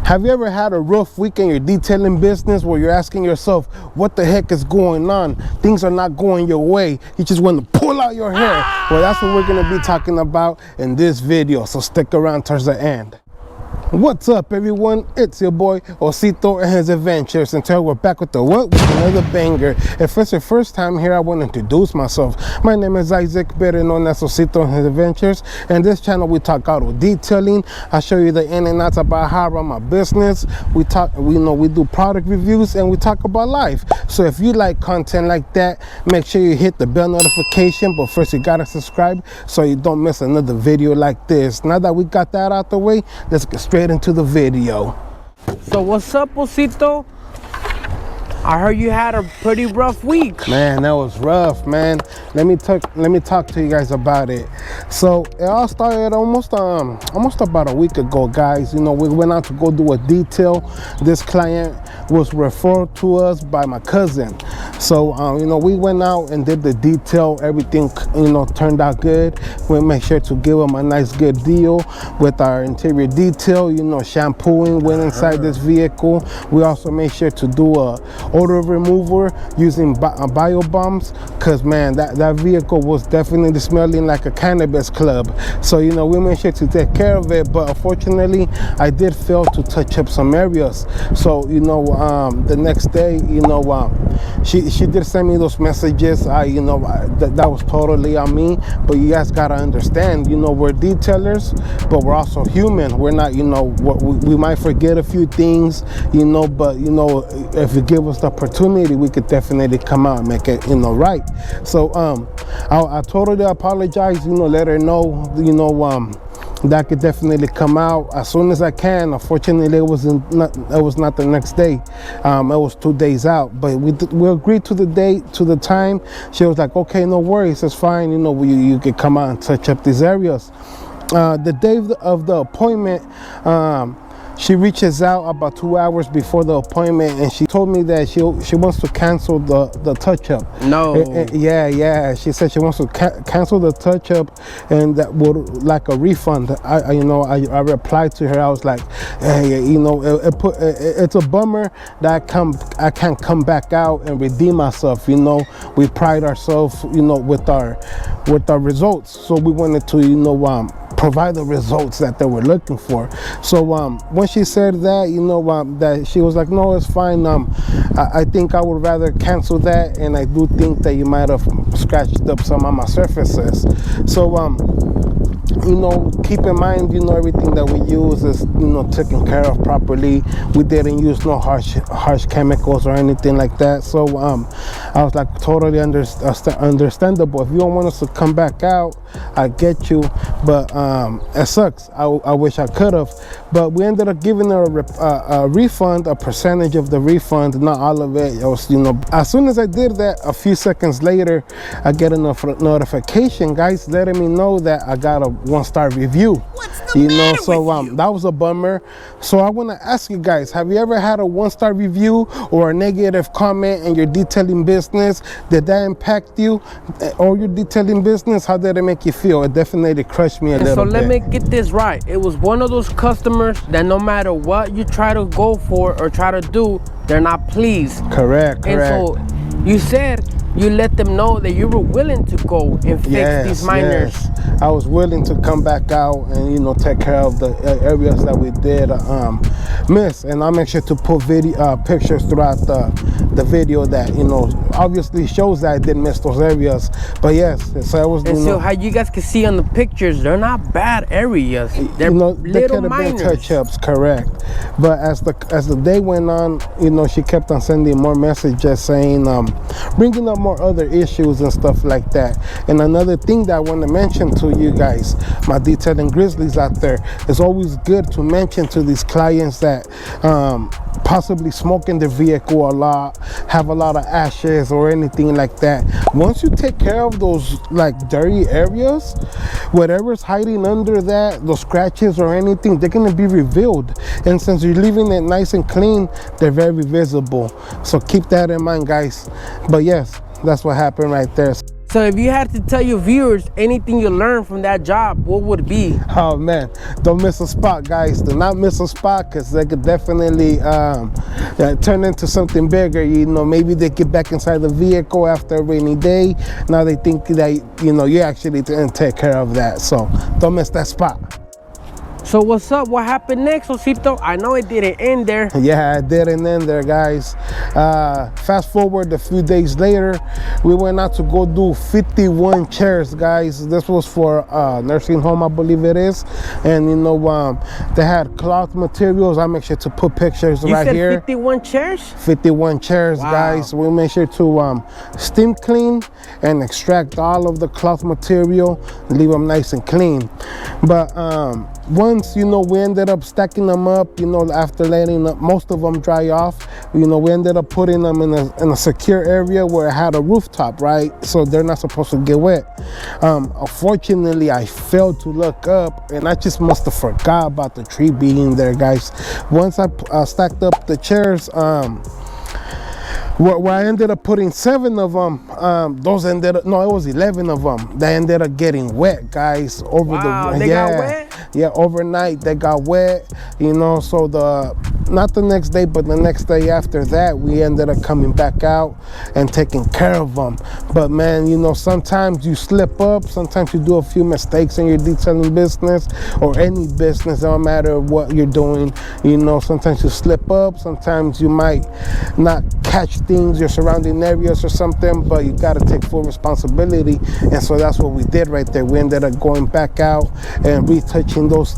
Have you ever had a rough week in your detailing business where you're asking yourself, what the heck is going on? Things are not going your way. You just want to pull out your hair. Well, that's what we're going to be talking about in this video. So stick around towards the end. What's up, everyone? It's your boy Osito and his adventures, and today we're back with another banger. If it's your first time here, I want to introduce myself. My name is Isaac, better known as Osito and his adventures, and this channel we talk auto detailing. I show you the in and outs about how I run my business. We do product reviews, and we talk about life. So if you like content like that, make sure you hit the bell notification, but first you gotta subscribe so you don't miss another video like this. Now that we got that out the way, let's get straight into the video. So what's up, Osito? I heard you had a pretty rough week. Man, that was rough, man. Let me talk to you guys about it. So it all started almost about a week ago, guys. You know, we went out to go do a detail. This client was referred to us by my cousin. So you know, we went out and did the detail. Everything, you know, turned out good. We made sure to give him a nice good deal with our interior detail. You know, shampooing went inside this vehicle. We also made sure to do a odor remover using bio bombs, because man, that vehicle was definitely smelling like a cannabis club. So you know, we made sure to take care of it, but unfortunately I did fail to touch up some areas. So you know, the next day, you know, she did send me those messages. That was totally on me, but you guys gotta understand, you know, we're detailers, but we're also human. We're not, you know, we might forget a few things, you know, but you know, if you give us the opportunity, we could definitely come out and make it, you know, right. So I totally apologize, you know, let her know, you know, that I could definitely come out as soon as I can. Unfortunately, it was not the next day. It was 2 days out, but we agreed to the date, to the time. She was like, okay, no worries, it's fine, you know, you could come out and touch up these areas. The day of the appointment, she reaches out about 2 hours before the appointment, and she told me that she wants to cancel the touch-up. No. Yeah. She said she wants to cancel the touch-up, and that would like a refund. I replied to her. I was like, hey, you know, it's a bummer that I can't come back out and redeem myself. You know, we pride ourselves, you know, with our results. So we wanted to, you know, provide the results that they were looking for. So when she said that, you know, that she was like, no, it's fine. I think I would rather cancel that, and I do think that you might have scratched up some of my surfaces. So you know, keep in mind, you know, everything that we use is, you know, taken care of properly. We didn't use no harsh chemicals or anything like that. So I was like, totally understandable. If you don't want us to come back out, I get you, but it sucks. I wish I could have, but we ended up giving her a refund, a percentage of the refund, not all of it. It was, you know, as soon as I did that, a few seconds later, I get a notification, guys, letting me know that I got a 1-star review. You know, so that was a bummer. So I want to ask you guys, have you ever had a 1-star review or a negative comment in your detailing business? Did that impact you or your detailing business? How did it make you feel? It definitely crushed me a little bit. So let me get this right. It was one of those customers that no matter what you try to go for or try to do, they're not pleased. Correct. And so you said you let them know that you were willing to go and fix these minors. Yes. I was willing to come back out and, you know, take care of the areas that we did miss, and I'll make sure to put pictures throughout the video that, you know, obviously shows that I did miss those areas. But yes, so it was. And so how you guys can see on the pictures, they're not bad areas. They're, you know, they little could have been minors. touch-ups, correct. But as the day went on, you know, she kept on sending more messages saying, bringing up more other issues and stuff like that. And another thing that I want to mention to you guys, my detailing grizzlies out there, it's always good to mention to these clients that possibly smoke in their vehicle a lot, have a lot of ashes or anything like that. Once you take care of those like dirty areas, whatever's hiding under that, those scratches or anything, they're going to be revealed. And since you're leaving it nice and clean, they're very visible. So keep that in mind, guys. But yes, that's what happened right there. So if you had to tell your viewers anything you learned from that job, what would it be? Oh man, don't miss a spot, guys. Do not miss a spot, because they could definitely turn into something bigger. You know, maybe they get back inside the vehicle after a rainy day. Now they think that, you know, you actually didn't take care of that. So don't miss that spot. So what's up? What happened next, Osito? I know it didn't end there. Yeah, it didn't end there, guys. Fast forward a few days later, we went out to go do 51 chairs, guys. This was for a nursing home, I believe it is. And you know, they had cloth materials. I make sure to put pictures You right said here. 51 chairs? 51 chairs, Wow. guys. We make sure to steam clean and extract all of the cloth material, leave them nice and clean. But once, you know, we ended up stacking them up, you know, after letting most of them dry off, you know, we ended up putting them in a secure area where it had a rooftop, right? So they're not supposed to get wet. Unfortunately, I failed to look up, and I just must have forgot about the tree being there, guys. Once I stacked up the chairs, where I ended up putting 7 of them, those ended up, no, it was 11 of them that ended up getting wet, guys. They got wet? Yeah, overnight they got wet, you know. So not the next day, but the next day after that, we ended up coming back out and taking care of them. But man, you know, sometimes you slip up, sometimes you do a few mistakes in your detailing business or any business, no matter what you're doing. You know, sometimes you slip up, sometimes you might not catch things, your surrounding areas or something, but you got to take full responsibility. And so that's what we did right there. We ended up going back out and retouching those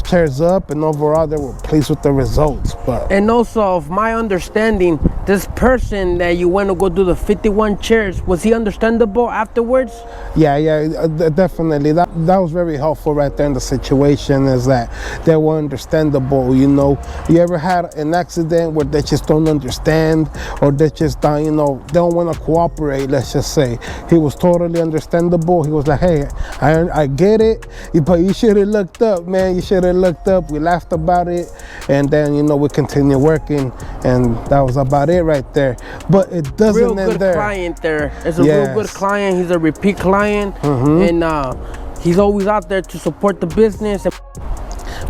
chairs up, and overall they were pleased with the results. But And also, of my understanding, this person that you went to go do the 51 chairs, was he understandable afterwards? yeah, definitely. That was very helpful right there in the situation, is that they were understandable. You know, you ever had an accident where they just don't understand, or they just don't, you know, they don't want to cooperate, let's just say. He was totally understandable. He was like, hey, I get it, but you should have looked up, man. You should have looked up. We laughed about it, and then, you know, we continued working, and that was about it right there. But it doesn't Real end good there. client there. It's a real good client. He's a repeat client, and he's always out there to support the business.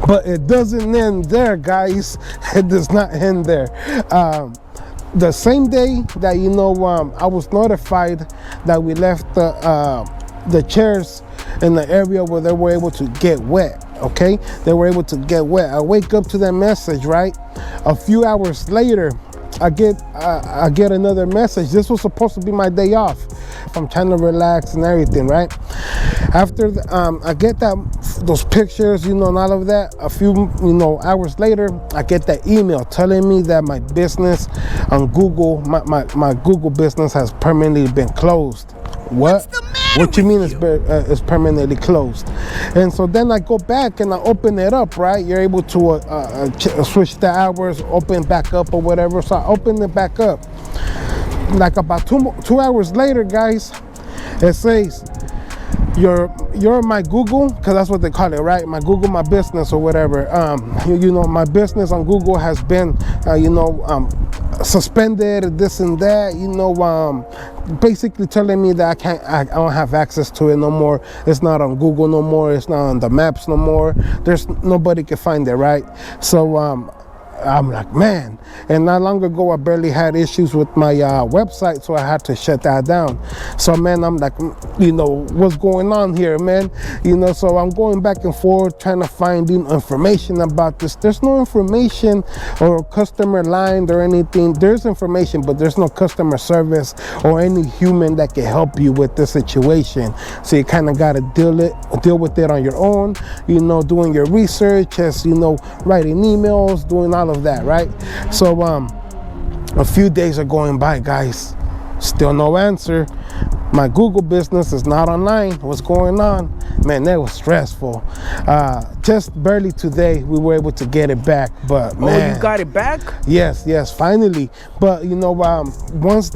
But it doesn't end there, guys. It does not end there. The same day that, you know, I was notified that we left the chairs in the area where they were able to get wet. Okay, they were able to get wet. I wake up to that message, right? A few hours later, I get another message. This was supposed to be my day off. I'm trying to relax and everything, right? After I get those pictures, you know, and all of that, a few, you know, hours later, I get that email telling me that my business on Google, my Google business has permanently been closed. What? What you mean it's permanently closed? And so then I go back and I open it up, right? You're able to switch the hours, open back up or whatever. So I open it back up. Like about 2 hours later, guys, it says, you're my Google, because that's what they call it, right? My Google, my business or whatever. You know, my business on Google has been, you know, suspended, this and that, you know, basically telling me that I don't have access to it no more. It's not on Google no more. It's not on the maps no more. There's nobody can find it, right? So I'm like, man. And not long ago, I barely had issues with my website, so I had to shut that down. So, man, I'm like, you know, what's going on here, man? You know, so I'm going back and forth trying to find information about this. There's no information or customer line or anything. There's information, but there's no customer service or any human that can help you with this situation. So you kind of got to deal with it on your own, you know, doing your research, as, you know, writing emails, doing all of that, right? So a few days are going by, guys, still no answer. My Google business is not online. What's going on? man, that was stressful. Just barely today we were able to get it back, but man. Oh, you got it back? Yes, finally. But once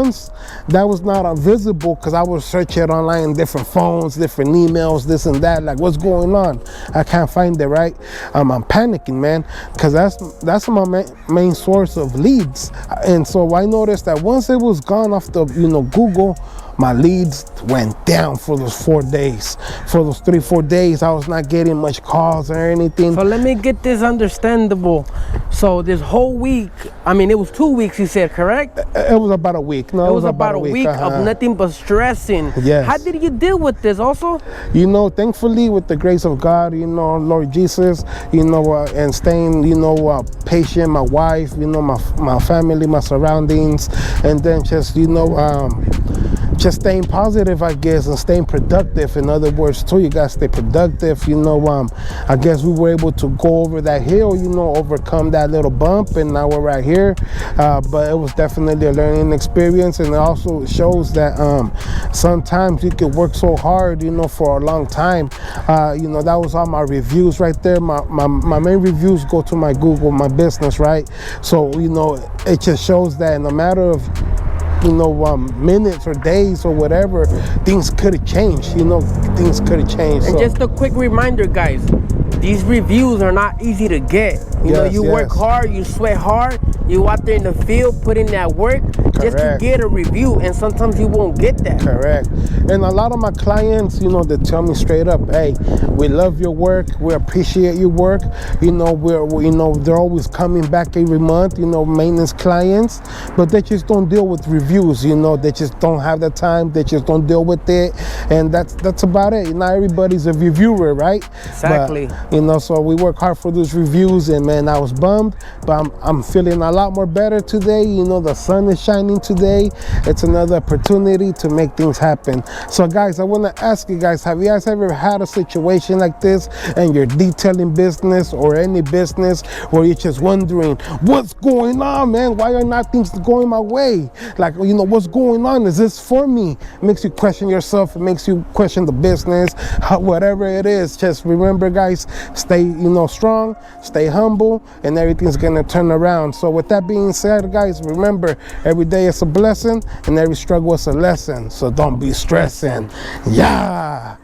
once that was not visible, because I was searching online, different phones, different emails, this and that, like what's going on? I can't find it, right? I'm panicking, man, because that's my main source of leads. And so I noticed that once it was gone off the Google, my leads went down for those 4 days. For those 3-4 days, I was not getting much calls or anything. So let me get this understandable. So this whole week, I mean, it was 2 weeks, you said, correct? It was about a week. No, it was about a week of nothing but stressing. Yes. How did you deal with this also? Thankfully, with the grace of God, Lord Jesus, and staying, patient, my wife, my family, my surroundings, and then just staying positive, I guess, and staying productive. In other words, too, you gotta stay productive. I guess we were able to go over that hill, overcome that little bump, and now we're right here. But it was definitely a learning experience, and it also shows that sometimes you can work so hard, for a long time. That was all my reviews right there. My main reviews go to my Google, my business, right? So, it just shows that in a matter of minutes or days or whatever, things could have changed. Things could have changed. And just a quick reminder, guys, these reviews are not easy to get. You work hard, you sweat hard, you out there in the field, put in that work. Correct. Just to get a review, and sometimes you won't get that. Correct. And a lot of my clients, they tell me straight up, hey, we love your work, we appreciate your work. They're always coming back every month, maintenance clients, but they just don't deal with reviews, they just don't have the time, they just don't deal with it, and that's about it. Not everybody's a reviewer, right? Exactly. But, so we work hard for those reviews, and man, I was bummed, but I'm feeling a lot more better today. The sun is shining today. It's another opportunity to make things happen. So guys, I want to ask you guys, have you guys ever had a situation like this in your detailing business or any business where you're just wondering what's going on, man? Why are not things going my way? Like, what's going on? Is this for me? It makes you question yourself. It makes you question the business, whatever it is. Just remember, guys, stay strong, stay humble, and everything's gonna turn around. So with that being said, guys, remember, every day is a blessing and every struggle is a lesson. So don't be stressing. Yeah.